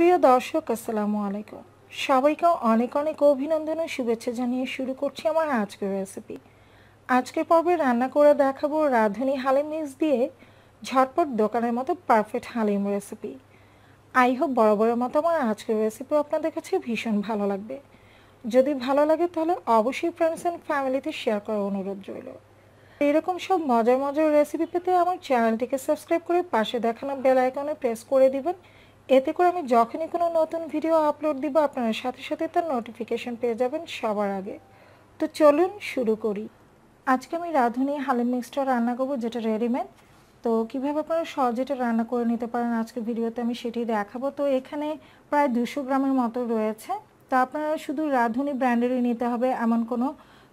প্রিয় দর্শক আসসালামু আলাইকুম। সবাইকে অনেক অনেক অভিনন্দন ও শুভেচ্ছা জানিয়ে শুরু করছি আমার আজকের রেসিপি। আজকের পর্বে রান্না করে দেখাবো রাঁধুনি হালিম মিক্স দিয়ে ঝটপট দোকানের মতো perfect haleem recipe. I hope বরাবরের মতো আমার আজকের রেসিপি আপনাদের কাছে ভীষণ ভালো লাগবে। যদি ভালো লাগে তাহলে অবশ্যই ফ্রেন্ডস অ্যান্ড ফ্যামিলিতে শেয়ার করার অনুরোধ রইল। এরকম সব মজার মজার রেসিপি পেতে আমার চ্যানেলটিকে সাবস্ক্রাইব করে পাশে দেখানো বেল আইকনে প্রেস করে দিবেন। এতে করে আমি যখনই কোনো নতুন ভিডিও আপলোড দিব আপনারা সাথে সাথে তার নোটিফিকেশন পেয়ে যাবেন সবার আগে। তো চলুন শুরু করি। আজকে আমি রাঁধুনি হালিম মিক্সটা রান্না করব, যেটা রেডিমেড। তো কীভাবে আপনারা সহজে এটা রান্না করে নিতে পারেন আজকের ভিডিওতে আমি সেটাই দেখাবো। তো এখানে প্রায় 200 গ্রামের মতো রয়েছে। তো আপনারা শুধু রাঁধুনি ব্র্যান্ডেরই নিতে হবে এমন কোনো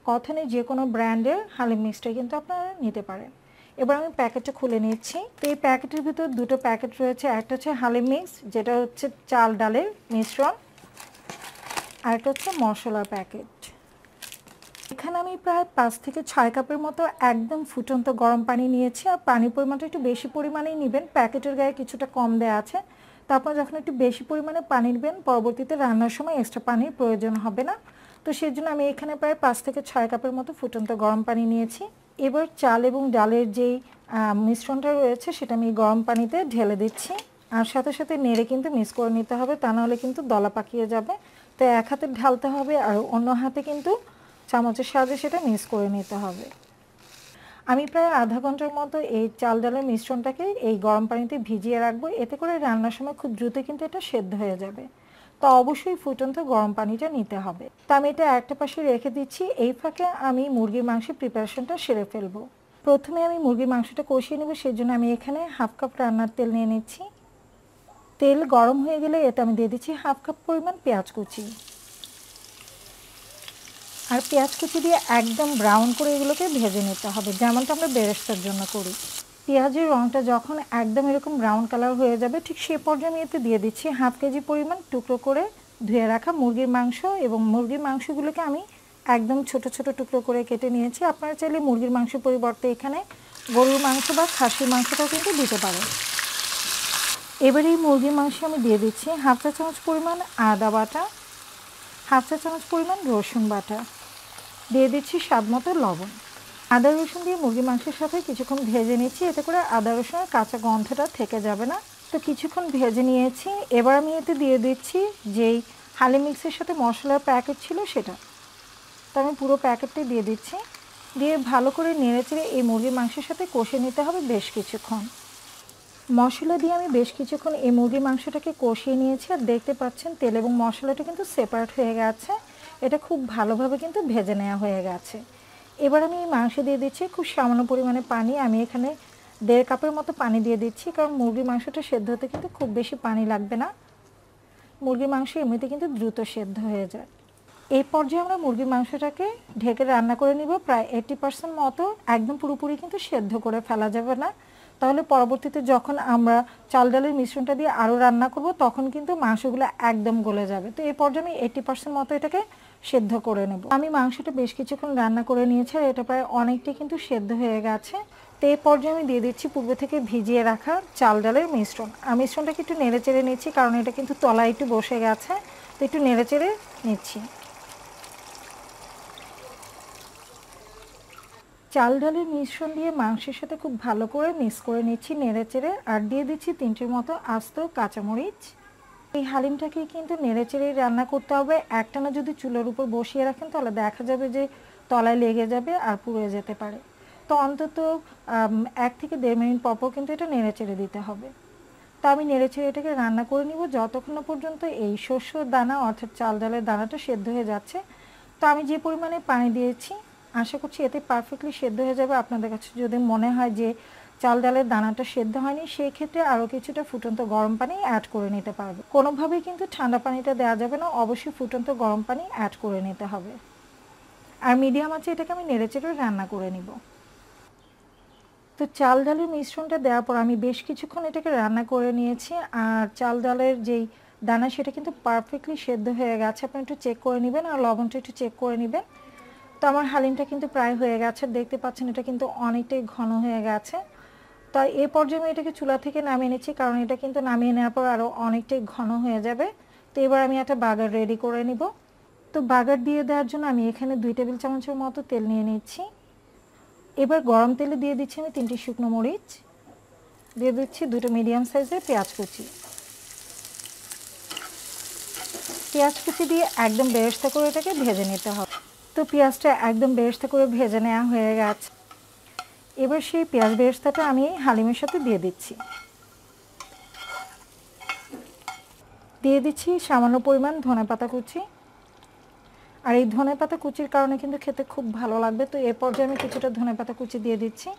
কথা নেই, যে কোনো ব্র্যান্ডের হালিম মিক্সটাই কিন্তু আপনারা নিতে পারেন। এবার আমি প্যাকেটটা খুলে নিচ্ছি। তো এই প্যাকেটের ভিতর দুটো প্যাকেট রয়েছে, একটা হচ্ছে হালিম মিক্স যেটা হচ্ছে চাল ডালের মিশ্রণ, আর একটা হচ্ছে মশলার প্যাকেট। এখানে আমি প্রায় 5 থেকে 6 কাপের মতো একদম ফুটন্ত গরম পানি নিয়েছি। আর পানির পরিমাণটা একটু বেশি পরিমাণেই নেবেন, প্যাকেটের গায়ে কিছুটা কম দেওয়া আছে। তারপর যখন একটু বেশি পরিমাণে পানি নেবেন পরবর্তীতে রান্নার সময় এক্সট্রা পানির প্রয়োজন হবে না। তো সেই জন্য আমি এখানে প্রায় 5 থেকে 6 কাপের মতো ফুটন্ত গরম পানি নিয়েছি। এবার চাল এবং ডালের যেই মিশ্রণটা রয়েছে সেটা আমি গরম পানিতে ঢেলে দিচ্ছি। আর সাথে সাথে নেড়ে কিন্তু মিক্স করে নিতে হবে, তা নাহলে কিন্তু দলা পাকিয়ে যাবে। তো এক হাতে ঢালতে হবে আর অন্য হাতে কিন্তু চামচের সাহায্যে সেটা মিক্স করে নিতে হবে। আমি প্রায় আধা ঘন্টার মতো এই চাল ডালের মিশ্রণটাকে এই গরম পানিতে ভিজিয়ে রাখবো, এতে করে রান্নার সময় খুব দ্রুত কিন্তু এটা সেদ্ধ হয়ে যাবে। তো অবশ্যই ফুটন্ত গরম পানিটা নিতে হবে। তো আমি এটা একটা পাশে রেখে দিচ্ছি। এই ফাঁকে আমি মুরগির মাংসের প্রিপারেশনটা সেরে ফেলবো। প্রথমে আমি মুরগির মাংসটা কষিয়ে নেব, সেই জন্য আমি এখানে হাফ কাপ রান্নার তেল নিয়ে নিচ্ছি। তেল গরম হয়ে গেলে এতে আমি দিয়ে দিচ্ছি হাফ কাপ পরিমাণ পেঁয়াজ কুচি। আর পেঁয়াজ কুচি দিয়ে একদম ব্রাউন করে এগুলোকে ভেজে নিতে হবে, যেমনটা আমরা বেরেস্তার জন্য করি। পেঁয়াজের রঙটা যখন একদম এরকম ব্রাউন কালার হয়ে যাবে ঠিক সেই পর্যায়ে আমি এতে দিয়ে দিচ্ছি হাফ কেজি পরিমাণ টুকরো করে ধুয়ে রাখা মুরগির মাংস। এবং মুরগির মাংসগুলোকে আমি একদম ছোট ছোট টুকরো করে কেটে নিয়েছি। আপনারা চাইলে মুরগির মাংসের পরিবর্তে এখানে গরুর মাংস বা খাসির মাংসটাও কিন্তু দিতে পারেন। এবার এই মুরগির মাংসে আমি দিয়ে দিচ্ছি হাফ চা চামচ পরিমাণ আদা বাটা, হাফ চা চামচ পরিমাণ রসুন বাটা, দিয়ে দিচ্ছি স্বাদ মতো লবণ। আদা রসুন দিয়ে মুরগির মাংসের সাথে কিছুক্ষণ ভেজে নিচ্ছি, এতে করে আদা রসুনের কাঁচা গন্ধটা থেকে যাবে না। তো কিছুক্ষণ ভেজে নিয়েছি। এবার আমি এতে দিয়ে দিচ্ছি যেই হালিম মিক্সের সাথে মশলার প্যাকেট ছিল সেটা। তো আমি পুরো প্যাকেটটাই দিয়ে দিচ্ছি, দিয়ে ভালো করে নেড়েচেড়ে এই মুরগির মাংসের সাথে কষে নিতে হবে বেশ কিছুক্ষণ। মশলা দিয়ে আমি বেশ কিছুক্ষণ এই মুরগির মাংসটাকে কষিয়ে নিয়েছি। আর দেখতে পাচ্ছেন তেল এবং মশলাটা কিন্তু সেপারেট হয়ে গেছে, এটা খুব ভালোভাবে কিন্তু ভেজে নেওয়া হয়ে গেছে। এবার আমি এই মাংস দিয়ে দিচ্ছি খুব সামান্য পরিমাণে পানি। আমি এখানে 1.5 কাপের মতো পানি দিয়ে দিচ্ছি, কারণ মুরগির মাংসটা সেদ্ধ হতে কিন্তু খুব বেশি পানি লাগবে না। মুরগির মাংস এমনিতে কিন্তু দ্রুত সেদ্ধ হয়ে যায়। এই পর্যায়ে আমরা মুরগির মাংসটাকে ঢেকে রান্না করে নিব প্রায় 80% মতো। একদম পুরোপুরি কিন্তু সেদ্ধ করে ফেলা যাবে না, তাহলে পরবর্তীতে যখন আমরা চাল ডালের মিশ্রণটা দিয়ে আরও রান্না করব তখন কিন্তু মাংসগুলো একদম গলে যাবে। তো এই পর্যায়ে আমি 80% মতো এটাকে সেদ্ধ করে নেব। আমি মাংসটা বেশ কিছুক্ষণ রান্না করে নিয়েছি আর এটা প্রায় অনেকটাই কিন্তু সেদ্ধ হয়ে গেছে। তো এই পর্যায়ে আমি দিয়ে দিচ্ছি পূর্বে থেকে ভিজিয়ে রাখা চাল ডালের মিশ্রণ। আর মিশ্রণটাকে একটু নেড়ে চেড়ে নিচ্ছি, কারণ এটা কিন্তু তলায় একটু বসে গেছে। তো একটু নেড়ে চেড়ে নিচ্ছি। চাল ডালের মিশ্রণ দিয়ে মাংসের সাথে খুব ভালো করে মিক্স করে নিচ্ছি নেড়ে চেড়ে। আর দিয়ে দিচ্ছি 3টির মতো আস্ত কাঁচামরিচ। এই হালিমটাকে কিন্তু নেড়ে চেড়েই রান্না করতে হবে। একটানা যদি চুলার উপর বসিয়ে রাখেন তাহলে দেখা যাবে যে তলায় লেগে যাবে আর পুড়ে যেতে পারে। তো অন্তত 1 থেকে 1.5 মিনিট পর কিন্তু এটা নেড়ে চেড়ে দিতে হবে। তো আমি নেড়ে চেড়ে এটাকে রান্না করে নিব যতক্ষণ না পর্যন্ত এই শস্যর দানা অর্থাৎ চাল ডালের দানাটা সেদ্ধ হয়ে যাচ্ছে। তো আমি যে পরিমাণে পানি দিয়েছি আশা করছি এতে পারফেক্টলি সেদ্ধ হয়ে যাবে। আপনাদের কাছে যদি মনে হয় যে চাল ডালের দানাটা সেদ্ধ হয়নি, সেই ক্ষেত্রে আরও কিছুটা ফুটন্ত গরম পানি অ্যাড করে নিতে পারবে। কোনোভাবেই কিন্তু ঠান্ডা পানিটা দেওয়া যাবে না, অবশ্যই ফুটন্ত গরম পানি অ্যাড করে নিতে হবে। আর মিডিয়াম আঁচে এটাকে আমি নেড়েচেড়ে রান্না করে নিব। তো চাল ডালের মিশ্রণটা দেওয়ার পর আমি বেশ কিছুক্ষণ এটাকে রান্না করে নিয়েছি। আর চাল ডালের যেই দানা সেটা কিন্তু পারফেক্টলি সেদ্ধ হয়ে গেছে। আপনি একটু চেক করে নেবেন আর লবণটা একটু চেক করে নেবেন। তো আমার হালিমটা কিন্তু প্রায় হয়ে গেছে, দেখতে পাচ্ছেন এটা কিন্তু অনেকটাই ঘন হয়ে গেছে। তো তাই এই পর্যায়ে আমি এটাকে চুলা থেকে নামিয়ে নিচ্ছি, কারণ এটা কিন্তু নামিয়ে নেওয়ার পর আরও অনেকটাই ঘন হয়ে যাবে। তো এবার আমি একটা বাগার রেডি করে নিব। তো বাগার দিয়ে দেওয়ার জন্য আমি এখানে 2 টেবিল চামচের মতো তেল নিয়ে নিচ্ছি। এবার গরম তেলে দিয়ে দিচ্ছি আমি 3টি শুকনো মরিচ, দিয়ে দিচ্ছি 2টো মিডিয়াম সাইজের পেঁয়াজ কুচি। পেঁয়াজ কুচি দিয়ে একদম বেরেস্তা করে এটাকে ভেজে নিতে হবে। তো পেঁয়াজটা একদম বেরেস্তা করে ভেজে নেওয়া হয়ে গেছে। এবার সেই পেঁয়াজ বেরেস্তাটা আমি হালিমের সাথে দিয়ে দিচ্ছি। দিয়ে দিচ্ছি সামান্য পরিমাণ ধনেপাতা কুচি। আর এই ধনেপাতা কুচির কারণে কিন্তু খেতে খুব ভালো লাগবে। তো এর পর্যায়ে আমি কিছুটা ধনেপাতা কুচি দিয়ে দিচ্ছি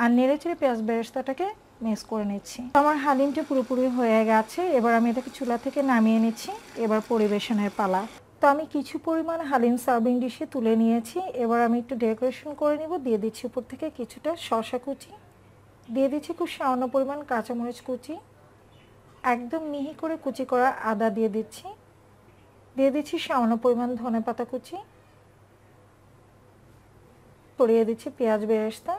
আর নেড়েচেড়ে পেঁয়াজ বেরেস্তাটাকে মিক্স করে নিচ্ছি। আমার হালিমটা পুরোপুরি হয়ে গেছে। এবার আমি এটাকে চুলা থেকে নামিয়ে নিচ্ছি। এবার পরিবেশনের পালা। তো আমি কিছু পরিমাণ হালিম সার্ভিং ডিশে তুলে নিয়েছি। এবার আমি একটু ডেকোরেশন করে নিব। দিয়ে দিচ্ছি উপর থেকে কিছুটা শসা কুচি, দিয়ে দিচ্ছি খুব সামান্য পরিমাণ কাঁচামরিচ কুচি, একদম মিহি করে কুচি করা আদা দিয়ে দিচ্ছি, দিয়ে দিচ্ছি সামান্য পরিমাণ ধনেপাতা কুচি, ছড়িয়ে দিচ্ছি পেঁয়াজ বেরেস্তা।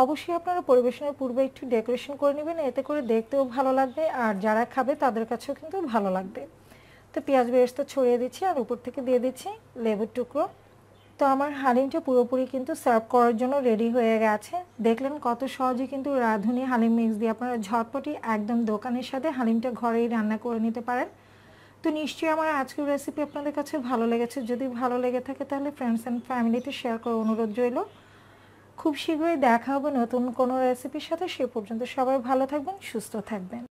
অবশ্যই আপনারা পরিবেশনের পূর্বে একটু ডেকোরেশন করে নেবেন, এতে করে দেখতেও ভালো লাগবে আর যারা খাবে তাদের কাছেও কিন্তু ভালো লাগবে। তো পেঁয়াজ বেরেস্তা ছড়িয়ে দিচ্ছি আর উপর থেকে দিয়ে দিচ্ছি লেবুর টুকরো। তো আমার হালিমটা পুরোপুরি কিন্তু সার্ভ করার জন্য রেডি হয়ে গেছে। দেখলেন কত সহজে কিন্তু রাঁধুনি হালিম মিক্স দিয়ে আপনারা ঝটপটি একদম দোকানের সাথে হালিমটা ঘরেই রান্না করে নিতে পারেন। তো নিশ্চয়ই আমার আজকের রেসিপি আপনাদের কাছে ভালো লেগেছে। যদি ভালো লেগে থাকে তাহলে ফ্রেন্ডস অ্যান্ড ফ্যামিলিতে শেয়ার করার অনুরোধ রইল। খুব শীঘ্রই দেখা হবে নতুন কোনো রেসিপির সাথে। সে পর্যন্ত সবাই ভালো থাকবেন, সুস্থ থাকবেন।